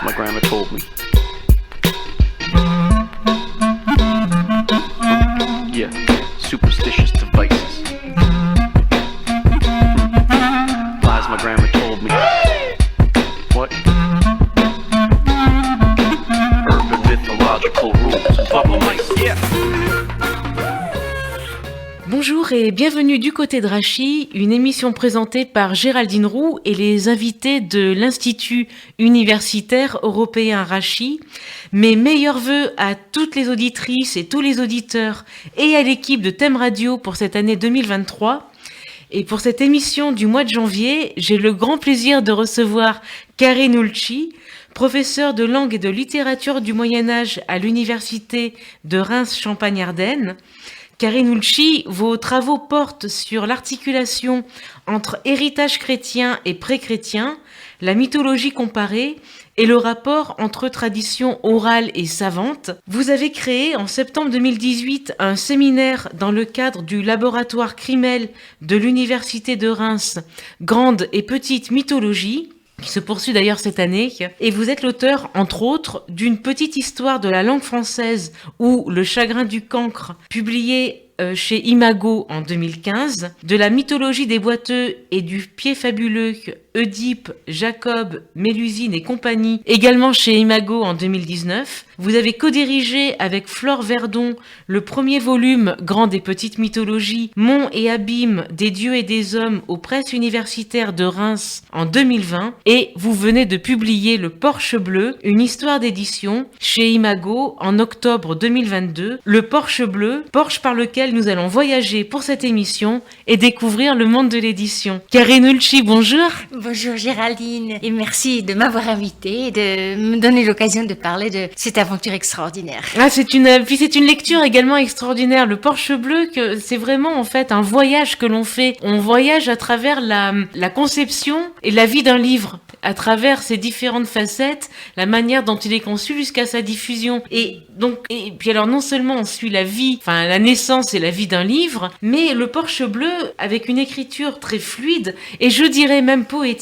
my grandma told me. Yeah, superstitious devices. Lies my grandma told me. What? Urban mythological rules and bubble mice. Yeah. Bonjour et bienvenue du côté de Rachis, une émission présentée par Géraldine Roux et les invités de l'Institut universitaire européen Rachis. Mes meilleurs vœux à toutes les auditrices et tous les auditeurs et à l'équipe de Thème Radio pour cette année 2023. Et pour cette émission du mois de janvier, j'ai le grand plaisir de recevoir Karine Ulci, professeure de langue et de littérature du Moyen-Âge à l'université de Reims-Champagne-Ardenne. Karine Ulci, vos travaux portent sur l'articulation entre héritage chrétien et pré-chrétien, la mythologie comparée et le rapport entre tradition orale et savante. Vous avez créé en septembre 2018 un séminaire dans le cadre du laboratoire Crimel de l'université de Reims, Grande et Petite Mythologie, qui se poursuit d'ailleurs cette année, et vous êtes l'auteur, entre autres, d'une petite histoire de la langue française ou Le chagrin du cancre, publié chez Imago en 2015, de la mythologie des boiteux et du pied fabuleux, Oedipe, Jacob, Mélusine et compagnie, également chez Imago en 2019. Vous avez co-dirigé avec Flore Verdon le premier volume Grande et Petite Mythologie, Monts et abîmes des dieux et des hommes aux presses universitaires de Reims en 2020. Et vous venez de publier Le Porche Bleu, une histoire d'édition chez Imago en octobre 2022. Le Porche Bleu, porche par lequel nous allons voyager pour cette émission et découvrir le monde de l'édition. Karine Ulci, bonjour. Bonjour Géraldine, et merci de m'avoir invitée et de me donner l'occasion de parler de cette aventure extraordinaire. C'est une lecture également extraordinaire. Le Porche Bleu, c'est vraiment en fait un voyage que l'on fait. On voyage à travers la conception et la vie d'un livre, à travers ses différentes facettes, la manière dont il est conçu jusqu'à sa diffusion. Et puis alors non seulement on suit la naissance et la vie d'un livre, mais le Porche Bleu, avec une écriture très fluide et je dirais même poétique,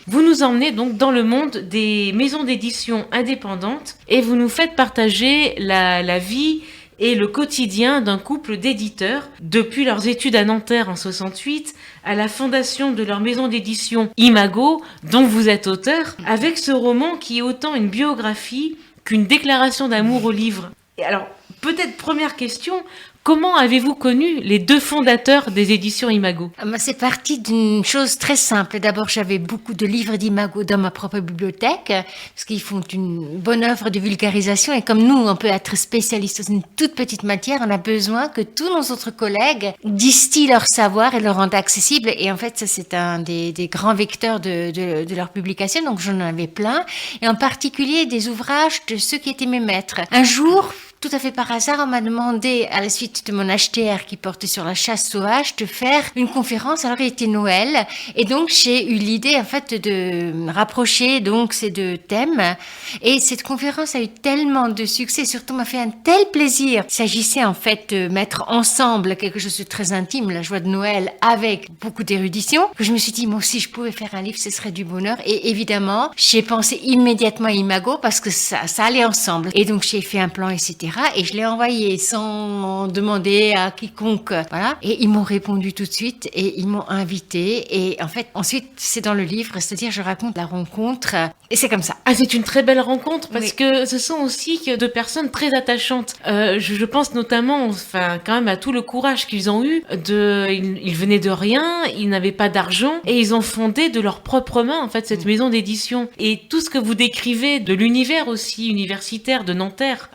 vous nous emmenez donc dans le monde des maisons d'édition indépendantes et vous nous faites partager la vie et le quotidien d'un couple d'éditeurs depuis leurs études à Nanterre en 68 à la fondation de leur maison d'édition Imago, dont vous êtes auteur, avec ce roman qui est autant une biographie qu'une déclaration d'amour au livre. Et alors, peut-être première question, comment avez-vous connu les deux fondateurs des éditions Imago ? C'est parti d'une chose très simple. D'abord, j'avais beaucoup de livres d'Imago dans ma propre bibliothèque, parce qu'ils font une bonne œuvre de vulgarisation. Et comme nous, on peut être spécialiste dans une toute petite matière, on a besoin que tous nos autres collègues distillent leur savoir et le rendent accessible. Et en fait, ça, c'est un des grands vecteurs de leur publication. Donc, j'en avais plein. Et en particulier, des ouvrages de ceux qui étaient mes maîtres. Un jour, tout à fait par hasard, on m'a demandé, à la suite de mon HTR qui portait sur la chasse sauvage, de faire une conférence. Alors, il était Noël. Et donc, j'ai eu l'idée, en fait, de rapprocher, donc, ces deux thèmes. Et cette conférence a eu tellement de succès, surtout m'a fait un tel plaisir. Il s'agissait, en fait, de mettre ensemble quelque chose de très intime, la joie de Noël, avec beaucoup d'érudition, que je me suis dit, moi aussi, je pouvais faire un livre, ce serait du bonheur. Et évidemment, j'ai pensé immédiatement à Imago, parce que ça allait ensemble. Et donc, j'ai fait un plan, etc. Et je l'ai envoyé sans demander à quiconque, voilà. Et ils m'ont répondu tout de suite et ils m'ont invité. Et en fait, ensuite, c'est dans le livre, c'est-à-dire je raconte la rencontre et c'est comme ça. C'est une très belle rencontre parce que ce sont aussi deux personnes très attachantes. Je pense notamment, quand même à tout le courage qu'ils ont eu. Ils venaient de rien, ils n'avaient pas d'argent et ils ont fondé de leurs propres mains en fait cette maison d'édition. Et tout ce que vous décrivez de l'univers aussi universitaire de Nanterre.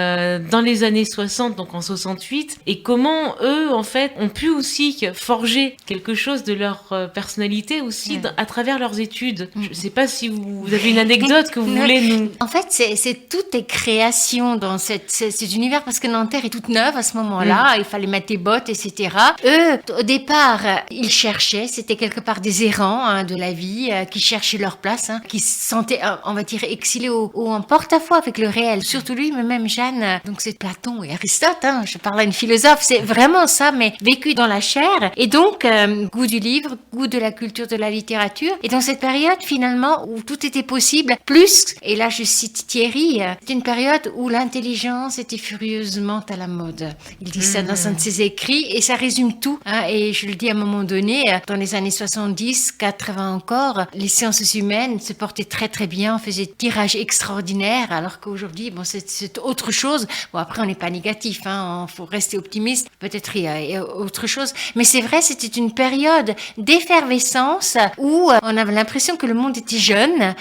Dans les années 60, donc en 68, et comment eux, en fait, ont pu aussi forger quelque chose de leur personnalité aussi à travers leurs études. Je ne sais pas si vous avez une anecdote que vous voulez nous... En fait, c'est toutes les créations dans cet univers, parce que Nanterre est toute neuve à ce moment-là, il fallait mettre des bottes, etc. Eux, au départ, ils cherchaient, c'était quelque part des errants de la vie, qui cherchaient leur place, qui se sentaient, on va dire, exilés ou en porte-à-faux avec le réel. Surtout lui, mais même Jacques, Socrate, donc c'est Platon et Aristote, hein, je parle à une philosophe, c'est vraiment ça, mais vécu dans la chair. Et donc, goût du livre, goût de la culture, de la littérature. Et dans cette période, finalement, où tout était possible, plus, et là je cite Thierry, c'est une période où l'intelligence était furieusement à la mode. Il dit ça dans un de ses écrits, et ça résume tout. Hein, et je le dis à un moment donné, dans les années 70, 80 encore, les sciences humaines se portaient très très bien, on faisait des tirages extraordinaires, alors qu'aujourd'hui, bon, c'est autre chose. Bon, après, on n'est pas négatif, hein, faut rester optimiste. Peut-être il y a autre chose. Mais c'est vrai, c'était une période d'effervescence où on avait l'impression que le monde était jeune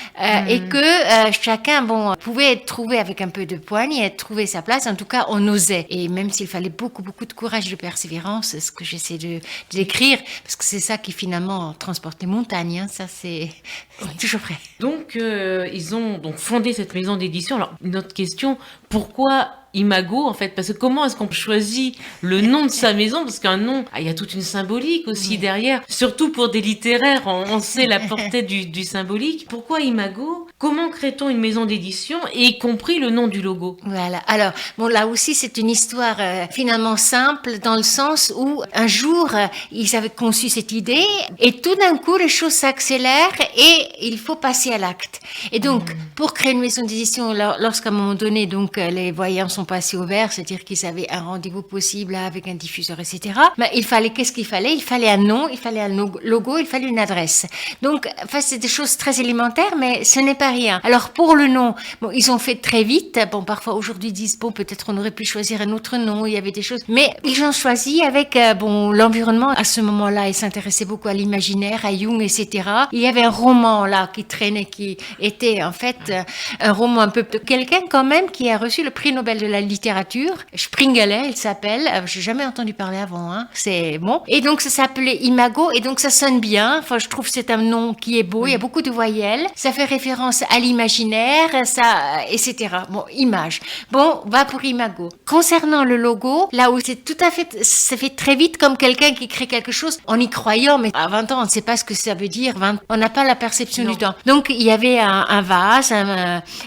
et que chacun, bon, pouvait être trouvé avec un peu de poigne et trouver sa place. En tout cas, on osait. Et même s'il fallait beaucoup de courage et de persévérance, c'est ce que j'essaie de d'écrire, parce que c'est ça qui finalement transporte les montagnes. Hein, ça, c'est toujours vrai. Donc, ils ont donc fondé cette maison d'édition. Alors, une autre question, pourquoi Imago, en fait, parce que comment est-ce qu'on choisit le nom de sa maison? Parce qu'un nom, il y a toute une symbolique aussi derrière. Surtout pour des littéraires, on sait la portée du symbolique. Pourquoi Imago? Comment crée-t-on une maison d'édition, et y compris le nom du logo? Voilà. Alors, bon, là aussi, c'est une histoire finalement simple, dans le sens où un jour, ils avaient conçu cette idée, et tout d'un coup, les choses s'accélèrent, et il faut passer à l'acte. Et donc, pour créer une maison d'édition, lorsqu'à un moment donné, donc, les voyants sont passés au vert, c'est-à-dire qu'ils avaient un rendez-vous possible avec un diffuseur, etc. Mais qu'est-ce qu'il fallait? Il fallait un nom, il fallait un logo, il fallait une adresse. Donc, enfin, c'est des choses très élémentaires, mais ce n'est pas rien. Alors, pour le nom, bon, ils ont fait très vite. Bon, parfois, aujourd'hui, ils disent, bon, peut-être on aurait pu choisir un autre nom, il y avait des choses. Mais ils ont choisi avec, bon, l'environnement. À ce moment-là, ils s'intéressaient beaucoup à l'imaginaire, à Jung, etc. Il y avait un roman, là, qui traînait, qui était, en fait, un roman un peu de quelqu'un, quand même, qui a reçu le prix Nobel de la littérature. Springelet, il s'appelle. J'ai jamais entendu parler avant, hein. C'est bon. Et donc, ça s'appelait Imago, et donc ça sonne bien. Enfin, je trouve que c'est un nom qui est beau. Il y a beaucoup de voyelles. Ça fait référence à l'imaginaire, ça, etc. Bon, image. Bon, va pour Imago. Concernant le logo, là où c'est tout à fait, ça fait très vite comme quelqu'un qui crée quelque chose en y croyant, mais à 20 ans, on ne sait pas ce que ça veut dire. On n'a pas la perception du temps. Donc, il y avait un vase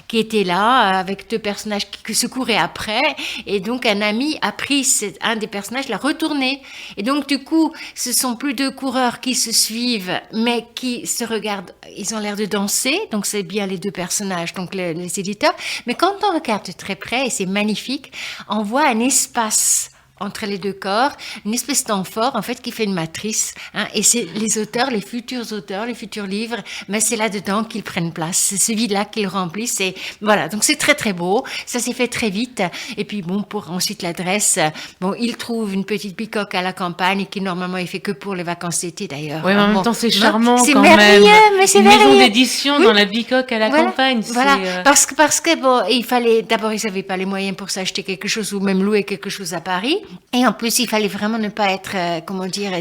qui était là, avec deux personnages qui se couraient après, et donc un ami a pris un des personnages, l'a retourné, et donc du coup ce sont plus deux coureurs qui se suivent mais qui se regardent, ils ont l'air de danser, donc c'est bien les deux personnages, donc les éditeurs, mais quand on regarde de très près, et c'est magnifique, on voit un espace entre les deux corps, une espèce d'amphore en fait qui fait une matrice, hein, et c'est les auteurs, les futurs livres, mais c'est là-dedans qu'ils prennent place, c'est ce vide-là qu'ils remplissent, et voilà, donc c'est très très beau, ça s'est fait très vite, et puis bon, pour ensuite l'adresse, bon, ils trouvent une petite bicoque à la campagne qui normalement est fait que pour les vacances d'été d'ailleurs. Oui, mais en même temps c'est charmant c'est quand merveilleux, même. mais c'est une maison merveilleux. d'édition dans la bicoque à la campagne. Voilà, parce que bon, il fallait, d'abord ils n'avaient pas les moyens pour s'acheter quelque chose ou même louer quelque chose à Paris. Et en plus, il fallait vraiment ne pas être,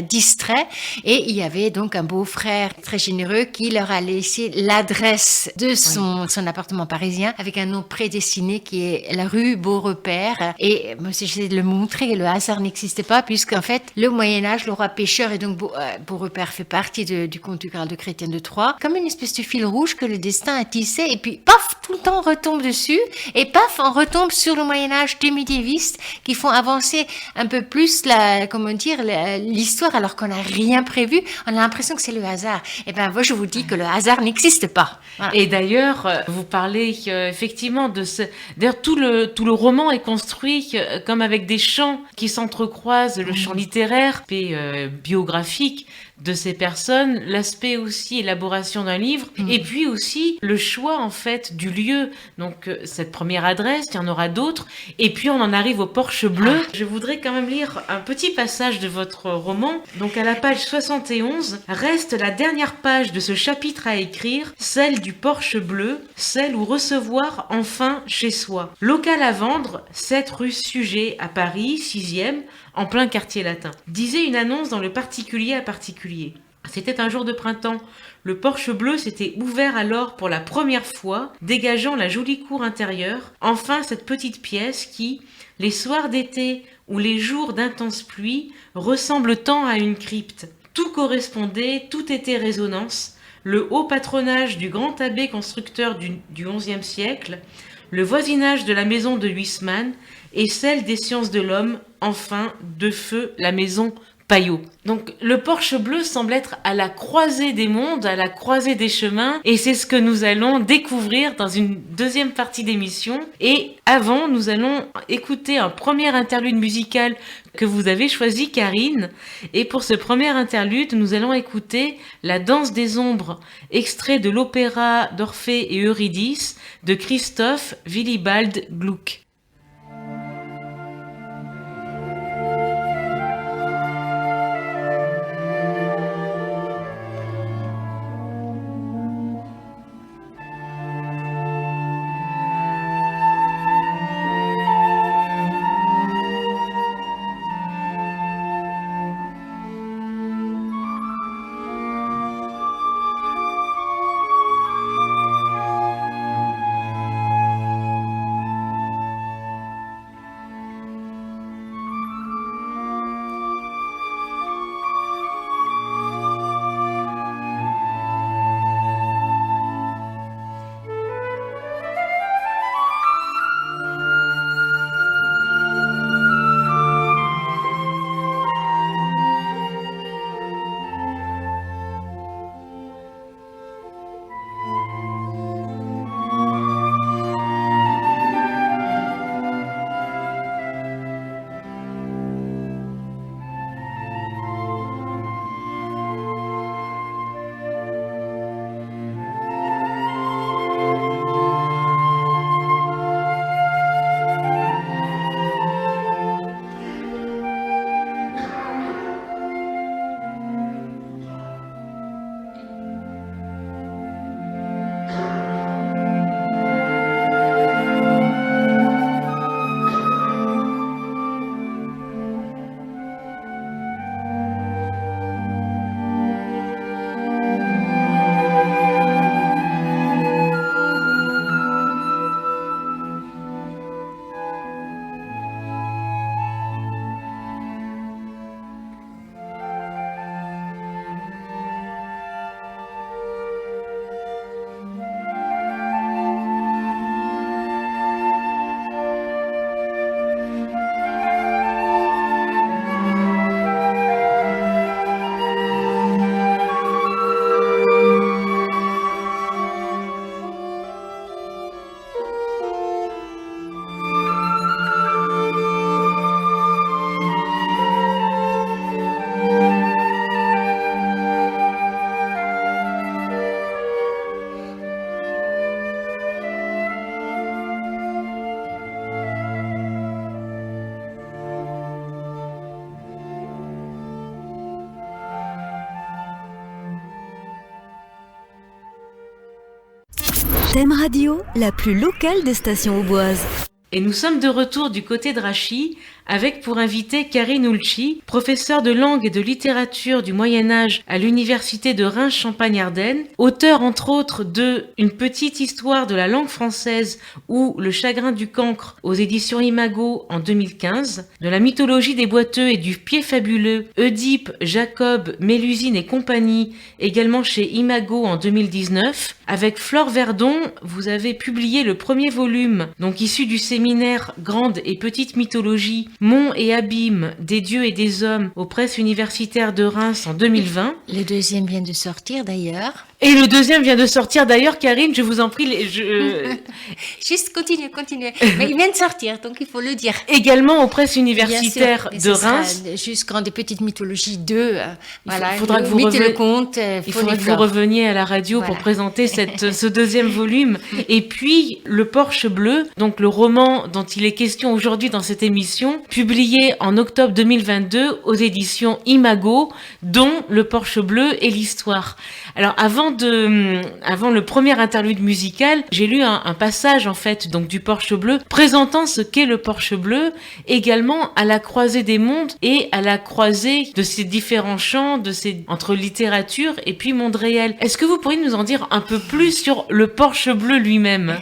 distrait. Et il y avait donc un beau-frère très généreux qui leur a laissé l'adresse de son appartement parisien avec un nom prédestiné qui est la rue Beaurepaire. Et moi, j'essaie de le montrer, le hasard n'existait pas puisqu'en fait, le Moyen-Âge, le roi pêcheur et donc Beaurepaire fait partie du conte du Graal de Chrétien de Troyes, comme une espèce de fil rouge que le destin a tissé et puis paf, tout le temps on retombe dessus et paf, on retombe sur le Moyen-Âge des médiévistes qui font avancer un peu plus l'histoire alors qu'on n'a rien prévu, on a l'impression que c'est le hasard. Et ben moi je vous dis que le hasard n'existe pas. Voilà. Et d'ailleurs, vous parlez effectivement de ce. D'ailleurs, tout le roman est construit comme avec des champs qui s'entrecroisent, le champ littéraire et biographique de ces personnes, l'aspect aussi élaboration d'un livre, et puis aussi le choix en fait du lieu. Donc cette première adresse, il y en aura d'autres, et puis on en arrive au Porche Bleu. Je voudrais quand même lire un petit passage de votre roman. Donc à la page 71, reste la dernière page de ce chapitre à écrire, celle du Porche Bleu, celle où recevoir enfin chez soi. Local à vendre, 7 rue Suget à Paris, 6e, en plein quartier latin. Disait une annonce dans le particulier à particulier. C'était un jour de printemps. Le Porche Bleu s'était ouvert alors pour la première fois, dégageant la jolie cour intérieure. Enfin, cette petite pièce qui, les soirs d'été ou les jours d'intense pluie, ressemble tant à une crypte. Tout correspondait, tout était résonance. Le haut patronage du grand abbé constructeur du XIe siècle, le voisinage de la maison de Huysmans et celle des sciences de l'homme, enfin, de feu, la maison Payot. Donc le Porche Bleu semble être à la croisée des mondes, à la croisée des chemins, et c'est ce que nous allons découvrir dans une deuxième partie d'émission. Et avant, nous allons écouter un premier interlude musical que vous avez choisi, Karine. Et pour ce premier interlude, nous allons écouter La danse des ombres, extrait de l'opéra d'Orphée et Eurydice de Christoph Willibald Gluck. Thème Radio, la plus locale des stations auboises. Et nous sommes de retour du côté de Rachy avec pour invité Karine Ulci, professeure de langue et de littérature du Moyen-Âge à l'université de Reims-Champagne-Ardenne, auteur entre autres de Une petite histoire de la langue française ou Le chagrin du cancre aux éditions Imago en 2015, de la mythologie des boiteux et du pied fabuleux Oedipe, Jacob, Mélusine et compagnie, également chez Imago en 2019. Avec Flore Verdon, vous avez publié le premier volume, donc issu du séminaire Grande et petite mythologie, Monts et abîmes des dieux et des hommes aux presses universitaires de Reims en 2020. Le deuxième vient de sortir d'ailleurs. Et le deuxième vient de sortir d'ailleurs, Karine, je vous en prie. Juste continuez. Mais il vient de sortir, donc il faut le dire. Également aux presses universitaires de Reims. Juste Grande et petite mythologie 2. Il faudra que vous le conte. Il faudra que vous reveniez à la radio pour présenter ce deuxième volume. Et puis, Le Porche Bleu, donc le roman dont il est question aujourd'hui dans cette émission, publié en octobre 2022 aux éditions Imago, dont Le Porche Bleu et l'histoire. Alors, avant le premier interlude musical, j'ai lu un passage, en fait, donc du Porche Bleu, présentant ce qu'est le Porche Bleu, également à la croisée des mondes et à la croisée de ces différents champs, entre littérature et puis monde réel. Est-ce que vous pourriez nous en dire un peu plus sur le Porche Bleu lui-même?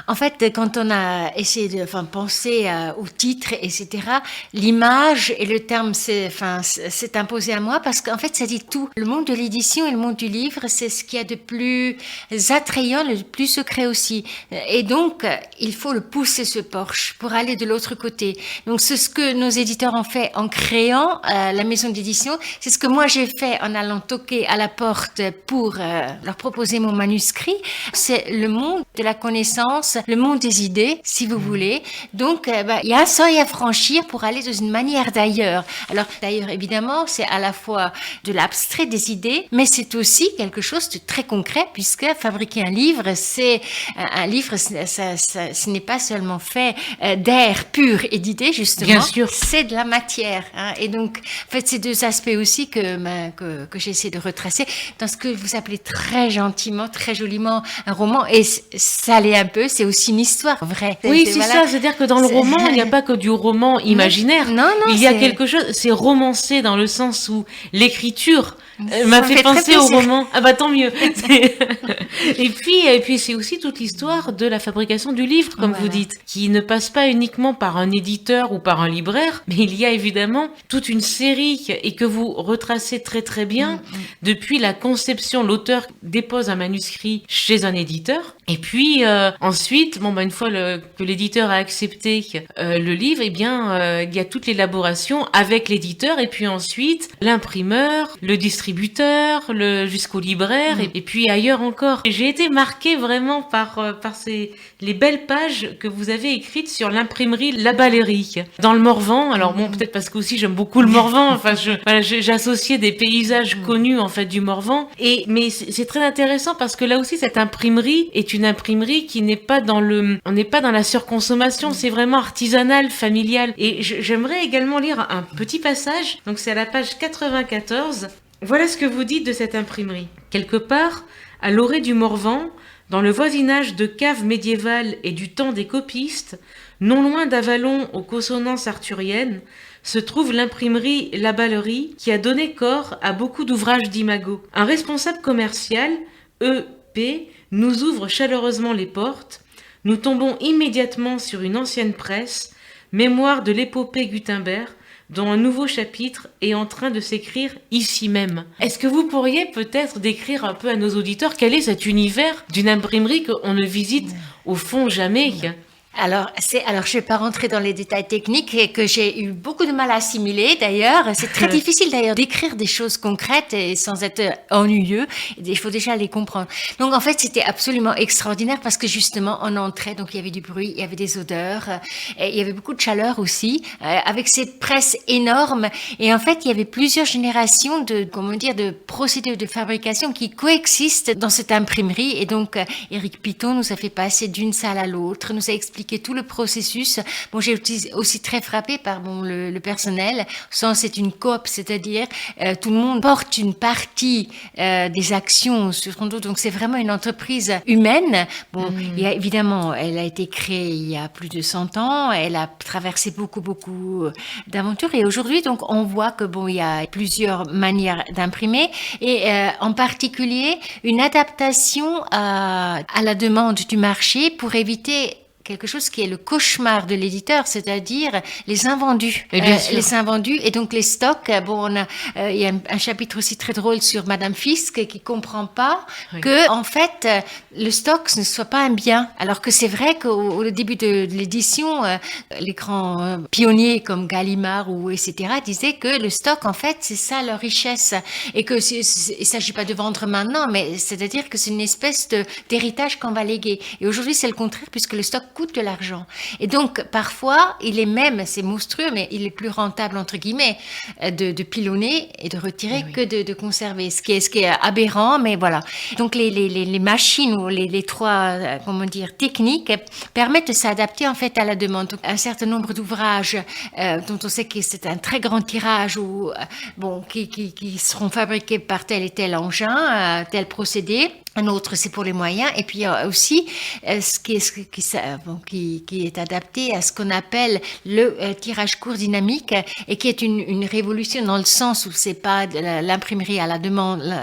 En fait, quand on a essayé de penser au titre, etc., l'image et le terme s'est imposé à moi parce qu'en fait, ça dit tout. Le monde de l'édition et le monde du livre, c'est ce ce qu'il y a de plus attrayant, le plus secret aussi. Et donc, il faut le pousser, ce porche, pour aller de l'autre côté. Donc, c'est ce que nos éditeurs ont fait en créant la maison d'édition. C'est ce que moi j'ai fait en allant toquer à la porte pour leur proposer mon manuscrit. C'est le monde de la connaissance, le monde des idées, si vous voulez. Donc, il y a un seuil à franchir pour aller dans une manière d'ailleurs. Alors, d'ailleurs, évidemment, c'est à la fois de l'abstrait des idées, mais c'est aussi quelque chose de très concret, puisque fabriquer un livre, ce n'est pas seulement fait d'air pur et d'idées, justement. Bien sûr. C'est de la matière. Hein. Et donc, en fait, ces deux aspects aussi que j'essaie de retracer dans ce que vous appelez très gentiment, très joliment un roman. Et ça l'est un peu, c'est aussi une histoire vraie. Oui, c'est ça. C'est-à-dire que dans le roman, il n'y a pas que du roman imaginaire. Non, il y a quelque chose, c'est romancé dans le sens où l'écriture m'a Ça fait fait très penser au plaisir. roman. Ah bah tant mieux. et puis c'est aussi toute l'histoire de la fabrication du livre, comme vous dites, qui ne passe pas uniquement par un éditeur ou par un libraire, mais il y a évidemment toute une série et que vous retracez très très bien depuis la conception. L'auteur dépose un manuscrit chez un éditeur et puis ensuite, une fois que l'éditeur a accepté le livre, il y a toute l'élaboration avec l'éditeur et puis ensuite l'imprimeur, le distributeur, jusqu'au libraire et puis ailleurs encore. J'ai été marquée vraiment par les belles pages que vous avez écrites sur l'imprimerie La Ballerie dans le Morvan. Alors peut-être parce que aussi j'aime beaucoup le Morvan. J'associais des paysages connus en fait du Morvan. Mais c'est très intéressant parce que là aussi cette imprimerie est une imprimerie qui n'est pas on n'est pas dans la surconsommation. C'est vraiment artisanal, familial. Et j'aimerais également lire un petit passage. Donc c'est à la page 94. Voilà ce que vous dites de cette imprimerie. Quelque part, à l'orée du Morvan, dans le voisinage de caves médiévales et du temps des copistes, non loin d'Avalon aux consonances arthuriennes, se trouve l'imprimerie La Ballerie qui a donné corps à beaucoup d'ouvrages d'Imago. Un responsable commercial, E.P., nous ouvre chaleureusement les portes. Nous tombons immédiatement sur une ancienne presse, mémoire de l'épopée Gutenberg, dont un nouveau chapitre est en train de s'écrire ici même. Est-ce que vous pourriez peut-être décrire un peu à nos auditeurs quel est cet univers d'une imprimerie qu'on ne visite au fond jamais ? Alors, je vais pas rentrer dans les détails techniques et que j'ai eu beaucoup de mal à assimiler d'ailleurs. C'est très difficile d'ailleurs d'écrire des choses concrètes et sans être ennuyeux. Il faut déjà les comprendre. Donc, en fait, c'était absolument extraordinaire parce que justement, on entrait, donc il y avait du bruit, il y avait des odeurs, et il y avait beaucoup de chaleur aussi, avec ces presses énormes. Et en fait, il y avait plusieurs générations de procédés de fabrication qui coexistent dans cette imprimerie. Et donc, Éric Piton nous a fait passer d'une salle à l'autre, nous a expliqué tout le processus. Bon, j'ai aussi très frappé par le personnel. C'est une coop, c'est-à-dire tout le monde porte une partie des actions sur son dos. Donc c'est vraiment une entreprise humaine. Bon, il y a, évidemment, elle a été créée il y a plus de 100 ans. Elle a traversé beaucoup d'aventures. Et aujourd'hui, donc, on voit que il y a plusieurs manières d'imprimer et en particulier une adaptation à la demande du marché pour éviter quelque chose qui est le cauchemar de l'éditeur, c'est-à-dire les invendus. Les invendus et donc les stocks. Il y a un chapitre aussi très drôle sur Madame Fisk qui comprend pas que, en fait, le stock ne soit pas un bien. Alors que c'est vrai qu'au début de l'édition, les grands pionniers comme Gallimard ou etc. disaient que le stock, en fait, c'est ça leur richesse. Et que il s'agit pas de vendre maintenant, mais c'est-à-dire que c'est une espèce d'héritage qu'on va léguer. Et aujourd'hui, c'est le contraire puisque le stock coûte de l'argent. Et donc, parfois, c'est monstrueux, mais il est plus rentable, entre guillemets, de pilonner et de retirer que de conserver. Ce qui est aberrant, mais voilà. Donc, les machines ou les trois, techniques permettent de s'adapter, en fait, à la demande. Donc, un certain nombre d'ouvrages, dont on sait que c'est un très grand tirage qui seront fabriqués par tel et tel engin, tel procédé. Un autre, c'est pour les moyens. Et puis, il y a aussi ce qui est adapté à ce qu'on appelle le tirage court dynamique et qui est une révolution dans le sens où c'est pas de l'imprimerie à la demande,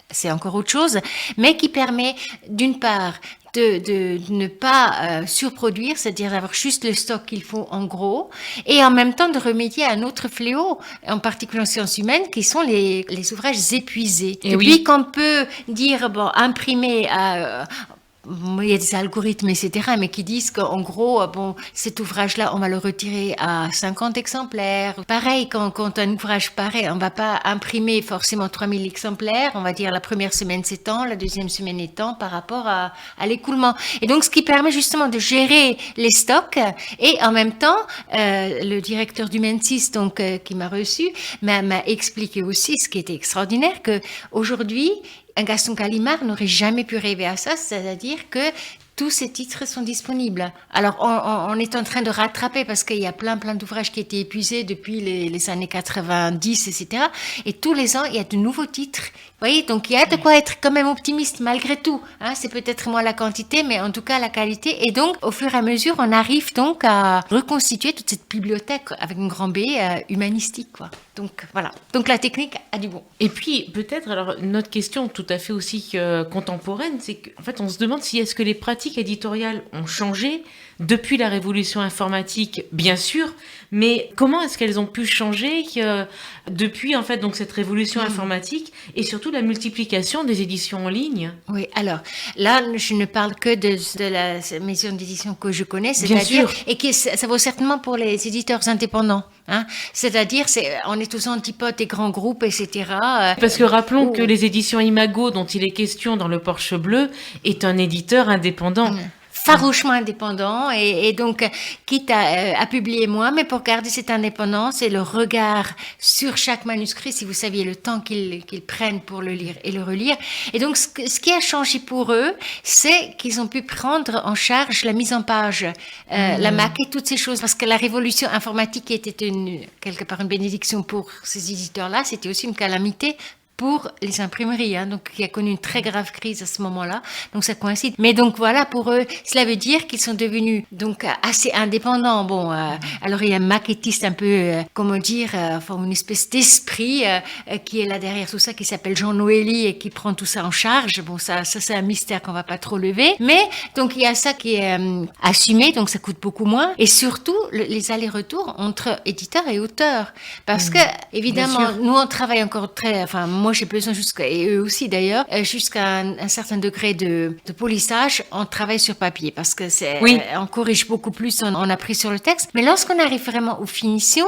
c'est encore autre chose, mais qui permet, d'une part, de ne pas surproduire, c'est-à-dire d'avoir juste le stock qu'il faut en gros, et en même temps de remédier à un autre fléau, en particulier en sciences humaines, qui sont les ouvrages épuisés. Et Depuis oui. qu'on peut dire, imprimer il y a des algorithmes, etc., mais qui disent qu'en gros, cet ouvrage-là, on va le retirer à 50 exemplaires. Pareil, quand un ouvrage paraît, on va pas imprimer forcément 3000 exemplaires. On va dire la première semaine c'est tant, la deuxième semaine est tant par rapport à l'écoulement. Et donc, ce qui permet justement de gérer les stocks et en même temps, le directeur du Mensis, donc, qui m'a reçu, m'a expliqué aussi, ce qui était extraordinaire, que aujourd'hui, un Gaston Gallimard n'aurait jamais pu rêver à ça, c'est-à-dire que tous ces titres sont disponibles. Alors, on est en train de rattraper parce qu'il y a plein d'ouvrages qui étaient épuisés depuis les années 90, etc. Et tous les ans, il y a de nouveaux titres. Vous voyez, donc il y a de quoi être quand même optimiste malgré tout. Hein, c'est peut-être moins la quantité, mais en tout cas la qualité. Et donc, au fur et à mesure, on arrive donc à reconstituer toute cette bibliothèque avec une grand B humanistique, quoi. Donc, voilà. Donc, la technique a du bon. Et puis, peut-être, alors, notre question tout à fait aussi contemporaine, c'est qu'en fait, on se demande si est-ce que les pratiques éditoriales ont changé depuis la révolution informatique, bien sûr, mais comment est-ce qu'elles ont pu changer depuis, en fait, donc, cette révolution informatique et surtout la multiplication des éditions en ligne? Oui, alors, là, je ne parle que de la maison d'édition que je connais, Bien c'est-à-dire, sûr. et ça vaut certainement pour les éditeurs indépendants. Hein, c'est-à-dire, on est aux antipodes des grands groupes, etc. Parce que rappelons que les éditions Imago, dont il est question dans Le Porche Bleu, est un éditeur indépendant. Farouchement indépendant et donc quitte à publier moins, mais pour garder cette indépendance et le regard sur chaque manuscrit, si vous saviez le temps qu'ils prennent pour le lire et le relire. Et donc ce qui a changé pour eux, c'est qu'ils ont pu prendre en charge la mise en page, la maquette, toutes ces choses, parce que la révolution informatique était quelque part une bénédiction pour ces éditeurs-là, c'était aussi une calamité pour les imprimeries, hein, donc qui a connu une très grave crise à ce moment-là, donc ça coïncide. Mais donc voilà, pour eux, cela veut dire qu'ils sont devenus donc assez indépendants. Bon, alors il y a un maquettiste un peu, comment dire, enfin une espèce d'esprit qui est là derrière tout ça, qui s'appelle Jean Noëli et qui prend tout ça en charge. Bon, ça c'est un mystère qu'on va pas trop lever. Mais donc il y a ça qui est assumé, donc ça coûte beaucoup moins. Et surtout les allers-retours entre éditeurs et auteurs, parce que évidemment, nous on travaille encore moi j'ai besoin et eux aussi d'ailleurs, jusqu'à un certain degré de polissage, on travaille sur papier parce que on corrige beaucoup plus, on apprend sur le texte. Mais lorsqu'on arrive vraiment aux finitions,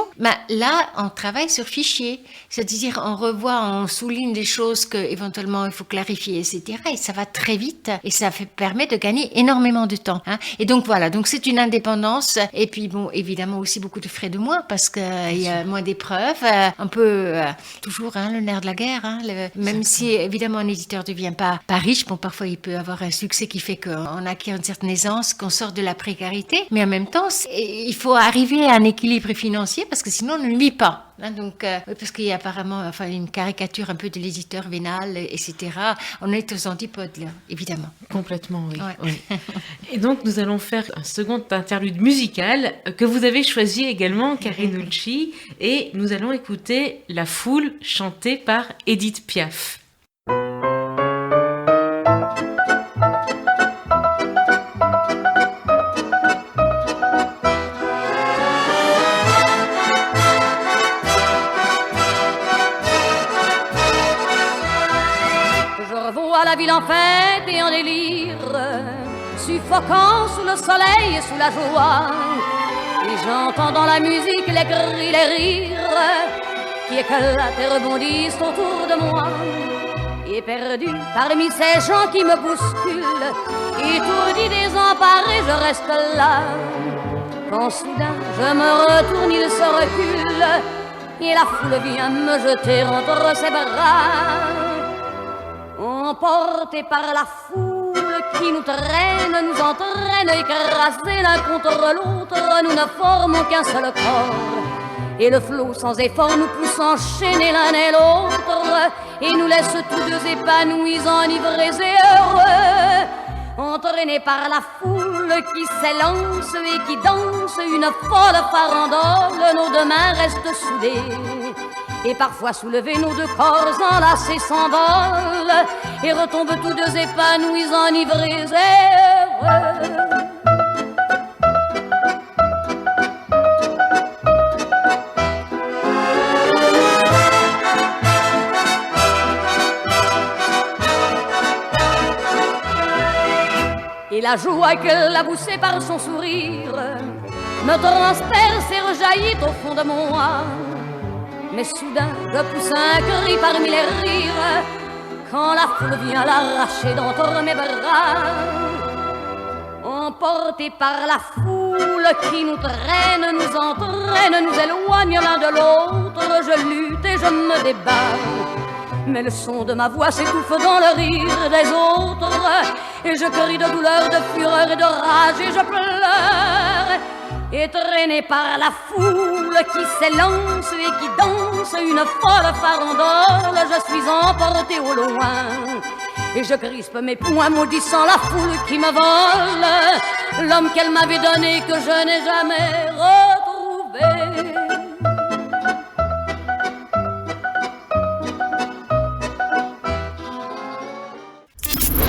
là on travaille sur fichier, c'est-à-dire on revoit, on souligne des choses que éventuellement il faut clarifier, etc. Et ça va très vite et ça permet de gagner énormément de temps. Hein. Et donc voilà, donc c'est une indépendance et puis bon évidemment aussi beaucoup de frais de moins parce qu'il y a moins d'épreuves, un peu toujours le nerf de la guerre. Hein, même si évidemment un éditeur ne devient pas riche, bon parfois il peut avoir un succès qui fait qu'on acquiert une certaine aisance, qu'on sort de la précarité, mais en même temps il faut arriver à un équilibre financier parce que sinon on ne vit pas. Hein, donc parce qu'il y a apparemment une caricature un peu de l'éditeur vénal, etc. On est aux antipodes là, évidemment. Complètement, oui. Ouais. Oui. Et donc nous allons faire un second interlude musical que vous avez choisi également, Karine Ulci, et nous allons écouter La Foule chantée par Édith Piaf. La ville en fête et en délire, suffocant sous le soleil et sous la joie. Et j'entends dans la musique les cris, les rires qui éclatent et rebondissent autour de moi. Et perdu parmi ces gens qui me bousculent, étourdi, désemparé, je reste là. Quand soudain je me retourne, il se recule et la foule vient me jeter entre ses bras. Emportés par la foule qui nous traîne, nous entraîne, écrasés l'un contre l'autre, nous ne formons qu'un seul corps. Et le flot sans effort nous pousse enchaîner l'un et l'autre, et nous laisse tous deux épanouis, enivrés et heureux. Entraînés par la foule qui s'élance et qui danse une folle farandole, nos deux mains restent soudées. Et parfois soulevés, nos deux corps enlacés s'envolent et retombent tous deux épanouis, enivrés et Et la joie qu'elle a poussée par son sourire me transperce et rejaillit au fond de mon âme. Mais soudain, je pousse un cri parmi les rires quand la foule vient l'arracher d'entre mes bras. Emportés par la foule qui nous traîne, nous entraîne, nous éloigne l'un de l'autre, je lutte et je me débat. Mais le son de ma voix s'étouffe dans le rire des autres, et je crie de douleur, de fureur et de rage, et je pleure. Et traîné par la foule qui s'élance et qui danse une folle farandole, je suis emporté au loin. Et je crispe mes poings maudissant la foule qui me vole l'homme qu'elle m'avait donné que je n'ai jamais retrouvé.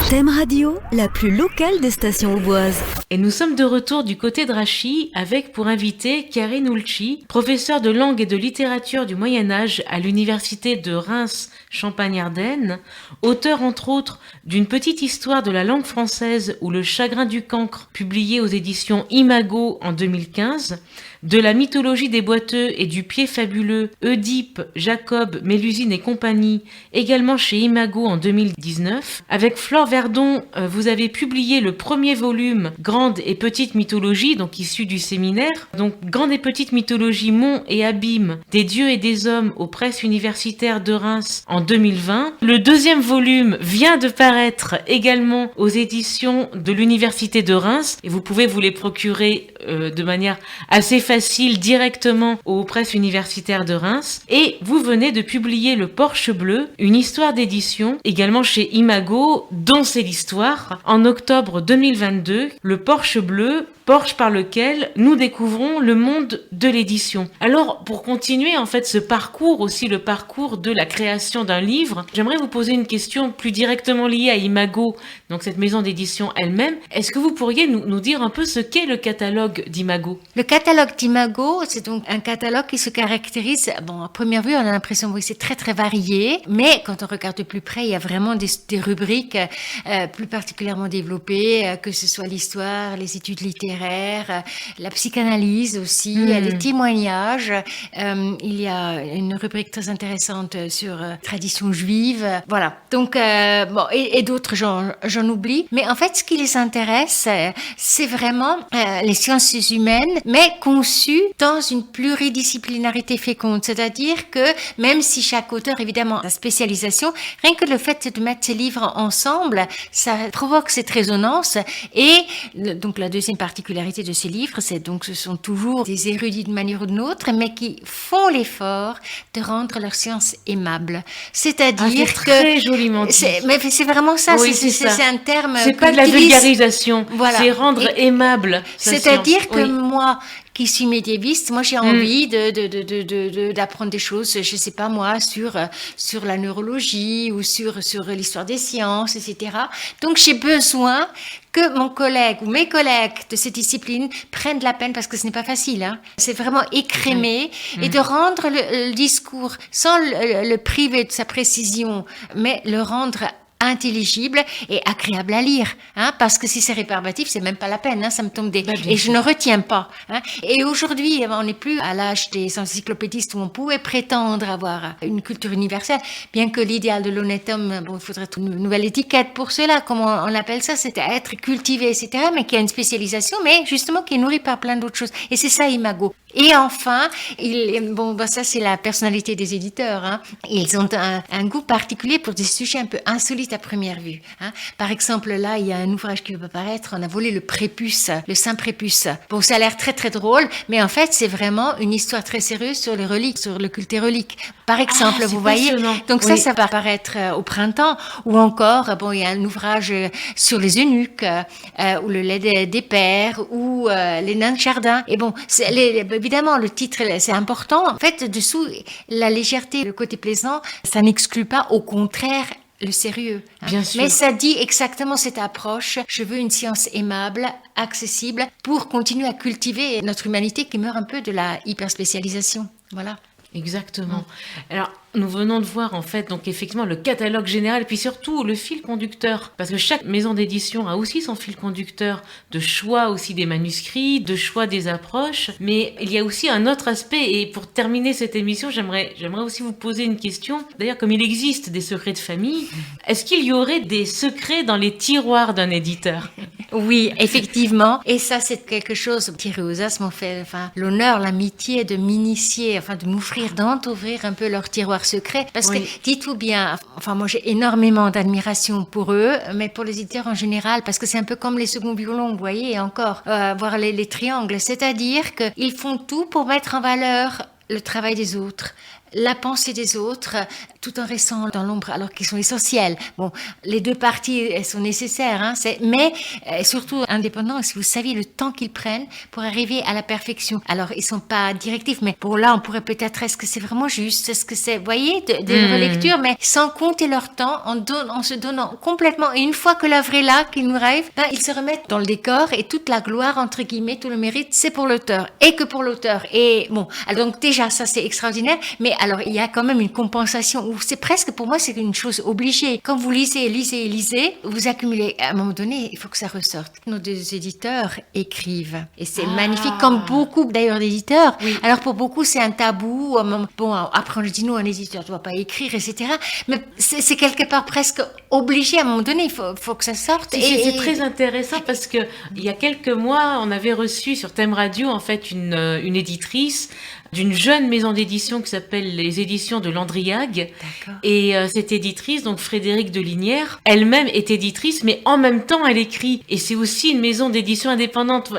Thème Radio, la plus locale des stations auboises. Et nous sommes de retour du côté de Rachy avec pour invité Karine Ulci, professeure de langue et de littérature du Moyen-Âge à l'université de Reims Champagne-Ardenne, auteur entre autres d'une petite histoire de la langue française ou Le chagrin du cancre, publié aux éditions Imago en 2015, de la mythologie des boiteux et du pied fabuleux Oedipe, Jacob, Mélusine et compagnie, également chez Imago en 2019. Avec Flore Verdon, vous avez publié le premier volume Grande et petite mythologie, donc issu du séminaire. Donc Grande et petite mythologie, monts et abîmes des dieux et des hommes aux presses universitaires de Reims en 2020. Le deuxième volume vient de paraître également aux éditions de l'université de Reims et vous pouvez vous les procurer de manière assez facile directement aux presses universitaires de Reims. Et vous venez de publier Le Porche Bleu, une histoire d'édition, également chez Imago, dont c'est l'histoire, en octobre 2022. Le Porche Bleu, porche par lequel nous découvrons le monde de l'édition. Alors, pour continuer en fait ce parcours, aussi le parcours de la création d'un livre, j'aimerais vous poser une question plus directement liée à Imago, donc cette maison d'édition elle-même. Est-ce que vous pourriez nous dire un peu ce qu'est le catalogue d'Imago ? Le catalogue d'Imago, c'est donc un catalogue qui se caractérise, bon, à première vue, on a l'impression que c'est très très varié, mais quand on regarde de plus près, il y a vraiment des rubriques plus particulièrement développées, que ce soit l'histoire, les études littéraires, la psychanalyse aussi, les témoignages. Il y a une rubrique très intéressante sur tradition juive. Voilà. Donc, bon, et d'autres, j'en oublie. Mais en fait, ce qui les intéresse, c'est vraiment les sciences humaines, mais conçues dans une pluridisciplinarité féconde. C'est-à-dire que même si chaque auteur, évidemment, a sa spécialisation, rien que le fait de mettre ces livres ensemble, ça provoque cette résonance. Et donc, la deuxième particularité de ces livres, c'est donc ce sont toujours des érudits de manière ou d'une autre, mais qui font l'effort de rendre leur science aimable. C'est-à-dire que très joliment dit. Mais c'est vraiment ça. Oui, c'est un terme. C'est pas de la vulgarisation. Voilà. C'est rendre aimable. C'est-à-dire que moi, qui suis médiéviste, moi j'ai envie d'apprendre des choses, je sais pas moi, sur la neurologie ou sur l'histoire des sciences, etc. Donc j'ai besoin que mon collègue ou mes collègues de cette discipline prennent de la peine, parce que ce n'est pas facile, hein. C'est vraiment écrémé, et de rendre le discours sans le priver de sa précision, mais le rendre intelligible et agréable à lire, hein, parce que si c'est rébarbatif, c'est même pas la peine, hein, ça me tombe et je ne retiens pas, hein. Et aujourd'hui, on n'est plus à l'âge des encyclopédistes où on pouvait prétendre avoir une culture universelle, bien que l'idéal de l'honnête homme, bon, il faudrait une nouvelle étiquette pour cela, comment on appelle ça, c'est être cultivé, etc., mais qui a une spécialisation, mais justement qui est nourri par plein d'autres choses. Et c'est ça, Imago. Et enfin, ça c'est la personnalité des éditeurs, hein. Ils ont un goût particulier pour des sujets un peu insolites à première vue, hein. Par exemple, là, il y a un ouvrage qui va paraître, on a volé le prépuce, le saint prépuce. Bon, ça a l'air très très drôle, mais en fait, c'est vraiment une histoire très sérieuse sur les reliques, sur le culte des reliques. Par exemple, vous voyez. Donc oui. Ça va apparaître au printemps. Ou encore, il y a un ouvrage sur les eunuques, ou le lait des pères, ou les nains de jardin. Et bon, évidemment, le titre, c'est important. En fait, dessous, la légèreté, le côté plaisant, ça n'exclut pas, au contraire, le sérieux. Bien sûr. Mais ça dit exactement cette approche. Je veux une science aimable, accessible, pour continuer à cultiver notre humanité qui meurt un peu de la hyperspécialisation. Voilà. Exactement. Alors, nous venons de voir en fait donc effectivement le catalogue général, puis surtout le fil conducteur, parce que chaque maison d'édition a aussi son fil conducteur de choix aussi des manuscrits, de choix des approches, mais il y a aussi un autre aspect, et pour terminer cette émission, j'aimerais aussi vous poser une question. D'ailleurs, comme il existe des secrets de famille, est-ce qu'il y aurait des secrets dans les tiroirs d'un éditeur? Oui, effectivement. Et ça, c'est quelque chose, Thierry Ozas m'ont fait l'honneur, l'amitié de m'initier, de m'ouvrir, d'entrouvrir un peu leur tiroir secret. Parce que, dites-vous bien, moi, j'ai énormément d'admiration pour eux, mais pour les éditeurs en général, parce que c'est un peu comme les seconds violons, vous voyez, et encore, voir les triangles. C'est-à-dire qu'ils font tout pour mettre en valeur le travail des autres, la pensée des autres, tout en restant dans l'ombre, alors qu'ils sont essentiels. Bon, les deux parties, elles sont nécessaires, mais surtout indépendants, si vous saviez le temps qu'ils prennent pour arriver à la perfection. Alors, ils sont pas directifs, mais pour là, on pourrait peut-être, est-ce que c'est vraiment juste? Est-ce que c'est, vous voyez, des relectures, mais sans compter leur temps, en se donnant complètement. Et une fois que l'œuvre est là, qu'ils nous arrivent, ils se remettent dans le décor et toute la gloire, entre guillemets, tout le mérite, c'est pour l'auteur. Et que pour l'auteur. Et bon, alors, donc déjà, ça, c'est extraordinaire, mais alors, il y a quand même une compensation où c'est presque, pour moi, c'est une chose obligée. Quand vous lisez, vous accumulez. À un moment donné, il faut que ça ressorte. Nos deux éditeurs écrivent. Et c'est magnifique, comme beaucoup d'ailleurs d'éditeurs. Oui. Alors, pour beaucoup, c'est un tabou. Bon, après, on dit non, un éditeur ne doit pas écrire, etc. Mais c'est quelque part presque obligé. À un moment donné, il faut que ça sorte. C'est très intéressant parce que il y a quelques mois, on avait reçu sur Thème Radio, en fait, une éditrice d'une jeune maison d'édition qui s'appelle les éditions de Landriag. D'accord. Et cette éditrice, donc Frédérique Delinière, elle-même est éditrice, mais en même temps, elle écrit. Et c'est aussi une maison d'édition indépendante.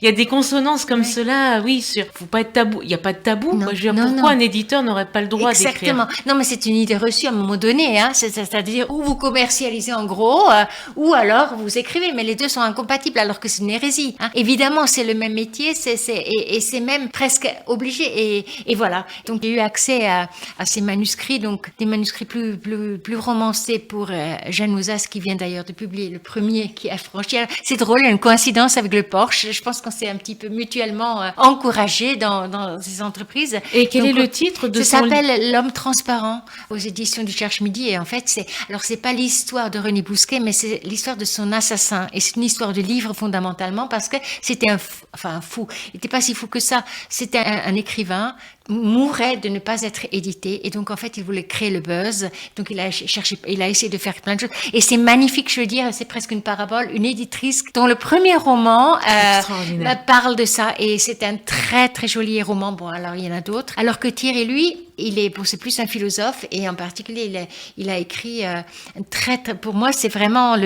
Il y a des consonances comme cela, oui, faut pas être tabou. Il n'y a pas de tabou. Non, moi, je veux dire, pourquoi un éditeur n'aurait pas le droit d'écrire? Exactement. Non, mais c'est une idée reçue à un moment donné, c'est-à-dire, ou vous commercialisez en gros, ou alors vous écrivez, mais les deux sont incompatibles, alors que c'est une hérésie. Évidemment, c'est le même métier, et c'est même presque obligé, et voilà. Donc, j'ai eu accès à ces manuscrits, donc des manuscrits plus romancés pour Jeanne Ozas, qui vient d'ailleurs de publier le premier qui a franchi. C'est drôle, il y a une coïncidence avec le Porsche. Je pense qu'on s'est un petit peu mutuellement encouragés dans ces entreprises. Et quel est le titre de ça s'appelle L'homme transparent aux éditions du Cherche-Midi. Et en fait, c'est pas l'histoire de René Bousquet, mais c'est l'histoire de son assassin. Et c'est une histoire de livre fondamentalement, parce que c'était un fou. Il n'était pas si fou que ça. C'était un écrivain, mourait de ne pas être édité, et donc en fait il voulait créer le buzz, donc il a essayé de faire plein de choses, et c'est magnifique, je veux dire, c'est presque une parabole, une éditrice dont le premier roman parle de ça, et c'est un très très joli roman. Bon, alors il y en a d'autres, alors que Thierry, lui, c'est plus un philosophe, et en particulier il a écrit pour moi c'est vraiment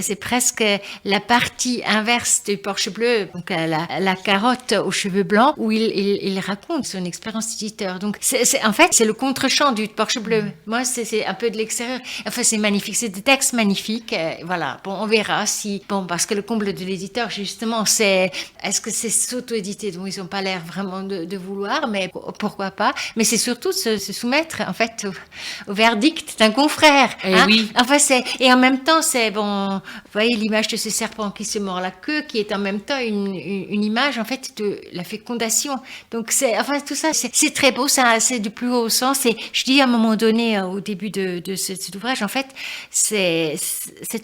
c'est presque la partie inverse du Porsche bleu, donc la carotte aux cheveux blancs, où il raconte son expérience d'éditeur. Donc en fait c'est le contre-champ du Porsche bleu. Moi c'est un peu de l'extérieur. Enfin, c'est magnifique, c'est des textes magnifiques. Voilà. Bon, on verra parce que le comble de l'éditeur justement, est-ce que c'est s'auto-éditer dont ils n'ont pas l'air vraiment de vouloir, mais pourquoi pas. Mais c'est surtout se soumettre en fait au verdict d'un confrère. Oui. Enfin et en même temps vous voyez l'image de ce serpent qui se mord la queue, qui est en même temps une image en fait de la fécondation. Donc tout ça c'est très beau, ça, c'est du plus haut sens. Et je dis à un moment donné au début de cet ouvrage, en fait c'est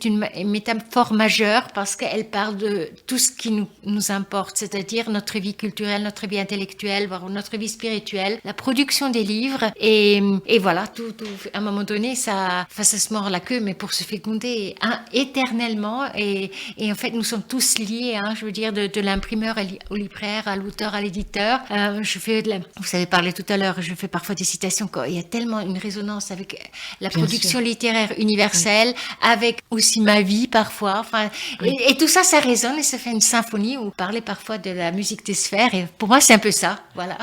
une métaphore majeure, parce qu'elle parle de tout ce qui nous importe, c'est-à-dire notre vie culturelle, notre vie intellectuelle, voire notre vie spirituelle, la production des livres, et voilà, tout à un moment donné ça se mord la queue, mais pour se féconder éternellement, et en fait nous sommes tous liés, je veux dire, de l'imprimeur au libraire, à l'auteur, à l'éditeur. Vous avez parlé tout à l'heure, je fais parfois des citations, quand il y a tellement une résonance avec la production littéraire universelle, avec aussi ma vie parfois, et tout ça résonne, et ça fait une symphonie, où vous parlez parfois de la musique des sphères, et pour moi c'est un peu ça, voilà.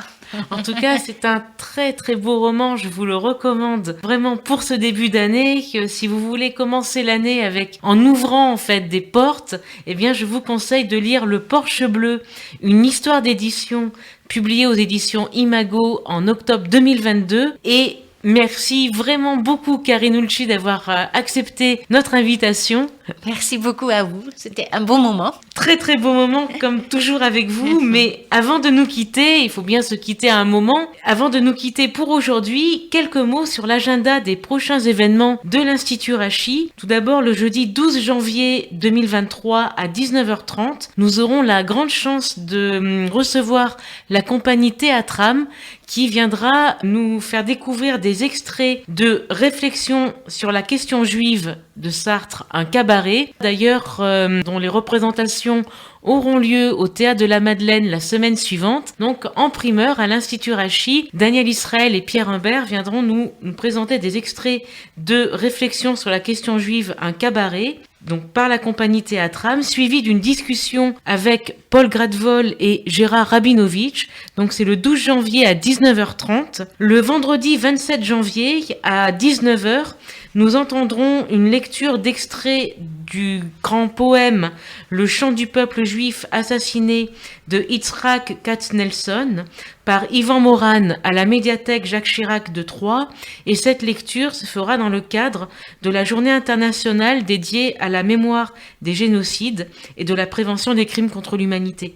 En tout cas, c'est un très très beau roman, je vous le recommande vraiment pour ce début d'année. Si vous voulez commencer l'année en ouvrant en fait des portes, eh bien je vous conseille de lire Le Porsche bleu, une histoire d'édition publiée aux éditions Imago en octobre 2022, et Merci vraiment beaucoup Karinulci d'avoir accepté notre invitation. Merci beaucoup à vous, c'était un bon moment. Très très beau moment comme toujours avec vous, mais avant de nous quitter, il faut bien se quitter à un moment. Avant de nous quitter pour aujourd'hui, quelques mots sur l'agenda des prochains événements de l'Institut Rachi. Tout d'abord, le jeudi 12 janvier 2023 à 19h30, nous aurons la grande chance de recevoir la compagnie Théâtram qui viendra nous faire découvrir des extraits de réflexions sur la question juive de Sartre, un cabaret, d'ailleurs dont les représentations auront lieu au Théâtre de la Madeleine la semaine suivante. Donc en primeur à l'Institut Rachi, Daniel Israël et Pierre Humbert viendront nous présenter des extraits de réflexions sur la question juive, un cabaret, donc par la compagnie Théâtram, suivi d'une discussion avec Paul Gradvol et Gérard Rabinovitch. Donc c'est le 12 janvier à 19h30. Le vendredi 27 janvier à 19h, nous entendrons une lecture d'extraits du grand poème Le chant du peuple juif assassiné de Yitzhak Katznelson par Yvan Moran à la médiathèque Jacques Chirac de Troyes, et cette lecture se fera dans le cadre de la journée internationale dédiée à la mémoire des génocides et de la prévention des crimes contre l'humanité.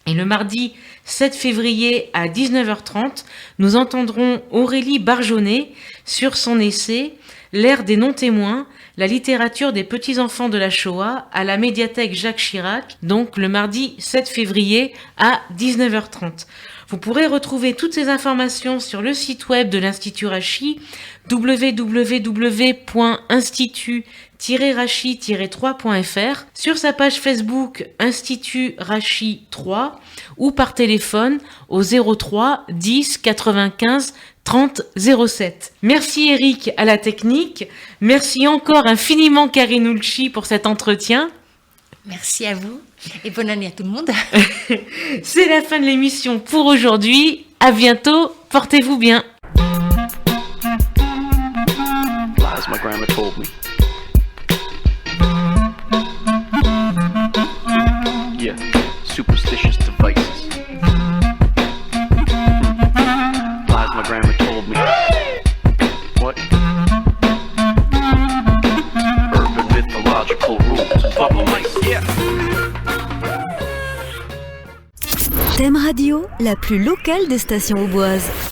Et le mardi 7 février à 19h30, nous entendrons Aurélie Barjonnet sur son essai L'ère des non-témoins, la littérature des petits-enfants de la Shoah à la médiathèque Jacques Chirac, donc le mardi 7 février à 19h30. Vous pourrez retrouver toutes ces informations sur le site web de l'Institut Rachi, www.institut-rachi-3.fr, sur sa page Facebook Institut Rachi 3 ou par téléphone au 03 10 95 30 07. Merci Eric à la technique. Merci encore infiniment Karinulci pour cet entretien. Merci à vous et bonne année à tout le monde. C'est la fin de l'émission pour aujourd'hui. À bientôt. Portez-vous bien. Lies my grandma told me. Yeah, superstitious devices. Lies my grandma told me. What? Urban mythological rules. Bubble mice, yeah. Thème Radio, la plus locale des stations auboises.